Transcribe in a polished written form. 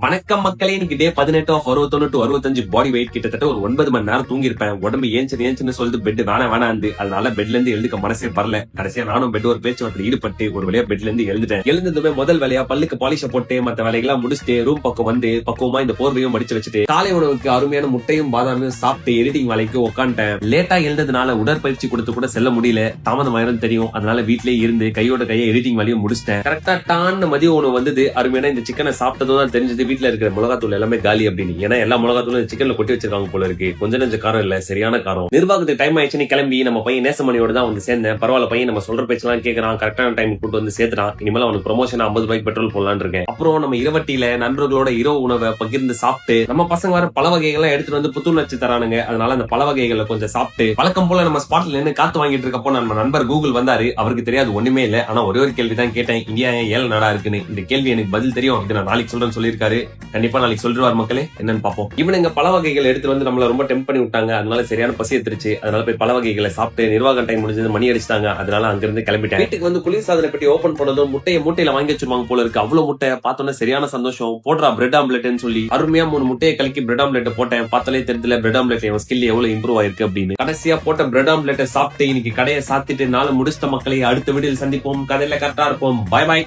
வணக்கம் மக்களே, இன்னைக்கு டே 18 ஆஃப் 61 to 65 பாடி வெயிட் கிட்டத்தட்ட ஒரு 9 மணி நேரம் தூங்கி இருப்பேன். உடம்பு ஏஞ்சுன்னு சொல்லிட்டு பெட் வேணாந்து அதனால பெட்ல இருந்து எழுதுக்க மனசே வரல. கடைசியா நானும் பெட் ஒரு பேச்சுவார்த்தையில் ஈடுபட்டு ஒரு வழியா பெட்ல இருந்து எழுந்துட்டேன். எழுந்ததுமே முதல் வேலையா பல்லுக்கு பாலிஷ போட்டு மத்த வேலையெல்லாம் முடிச்சுட்டு ரூம் பக்கம் வந்து பக்குவமா இந்த போர்வையும் மடிச்சு வச்சுட்டு காலை உணவுக்கு அருமையான முட்டையும் பாதாமையும் சாப்பிட்டு எடிட்டிங் வேலைக்கு உட்காந்துட்டேன். லேட்டா எழுந்ததுனால உடற்பயிற்சி கொடுத்து கூட செல்ல முடியல. தாமதமாயிரம் தெரியும். அதனால வீட்லயே இருந்து கையோட கையை எடிட்டிங் வேலையும் முடிச்சிட்டேன். கரெக்டா டான்னு மதிய உணவு வந்தது. அருமையான இந்த சிக்கனை சாப்பிட்டதும் தான் தெரிஞ்சது வீட்டுல இருக்கிற மிளகாத்தூள் எல்லாமே காலி அப்படின்னு. ஏன்னா எல்லா மிளகாத்தூளும் சிக்கன்ல கொட்டி வச்சிருக்காங்க போல இருக்கு. கொஞ்ச நெஞ்ச காரம் இல்ல, சரியான காரம். நிர்வாகத்துக்கு டைம் ஆயிடுச்சுன்னு கிளம்பி நம்ம பையன் நேசமணியோட தான் வந்து சேர்ந்தேன். பரவாயில்ல, பையன் நம்ம சொல்ற பேச்செல்லாம் கேட்கறான், கரெக்டான டைம் கூட்டு வந்து சேர்த்துறான். இனிமேல் அவனுக்கு ப்ரொமோஷன் 50 ரூபாய்க்கு பெட்ரோல் போடலான்னு இருக்கேன். அப்புறம் நம்ம இரவட்டியில நண்பர்களோட இரவு உணவை பகிர்ந்து சாப்பிட்டு நம்ம பசங்க வர பல வகைகள்லாம் எடுத்துட்டு வந்து புத்துணர்ச்சி தரானுங்க. அதனால அந்த பல வகைகளை கொஞ்சம் சாப்பிட்டு வழக்கம் போல நம்ம ஸ்பாட்ல நின்று காத்து வாங்கிட்டு இருக்கப்போ நம்ம நண்பர் கூகுள் வந்தாரு. அவருக்கு தெரியாது ஒண்ணுமே இல்ல. ஆனா ஒரே ஒரு கேள்வி தான் கேட்டேன், இந்தியா ஏன் 7 நாடா இருக்குன்னு. இந்த கேள்வி எனக்கு பதில் தெரியும், இது நான் நாளைக்கு சொல்றேன்னு சொல்லியிருக்காரு. கண்டிப்பா நாளைக்கு சொல்றாரு மக்களே, என்னன்னு பாப்போம். இவனுங்க பல வகைகள் எடுத்து வந்து நம்மள ரொம்ப டெம்ப் பண்ணி விட்டாங்க. அதனால சரியான பசி எடுத்துருச்சு. அதனால போய் பல வகைகளை சாப்பிட்டு நிர்வாக டைம் முடிஞ்சது, மணி அடிச்சிட்டாங்க. அதனால அங்கிருந்து கிளம்பிட்டேன். வீட்டுக்கு வந்து குளிர் சாதனை பெட்டி ஓபன் பண்ணதும் முட்டையை மூட்டையில வாங்கி வச்சிருவாங்க போல இருக்கு. அவ்வளவு முட்டை பார்த்தோன்னே சரியான சந்தோஷம். போடுறா பிரெட் ஆம்லெட்னு சொல்லி அருமையா 3 முட்டையை கலக்கி பிரெட் ஆம்லெட் போட்டேன். பார்த்தாலே தெரியல பிரெட் ஆம்லெட் என் ஸ்கில் எவ்வளவு இம்ப்ரூவ் ஆயிருக்கு அப்படின்னு. கடைசியா போட்ட பிரெட் ஆம்லெட்டை சாப்பிட்டு இன்னைக்கு கடையை சாத்திட்டு நாளை முடிச்சிட்ட மக்களை அடுத்த வீடியோவில் சந்திப்போம். கதையில கரெக்டா இருப்போம். பாய் பாய்.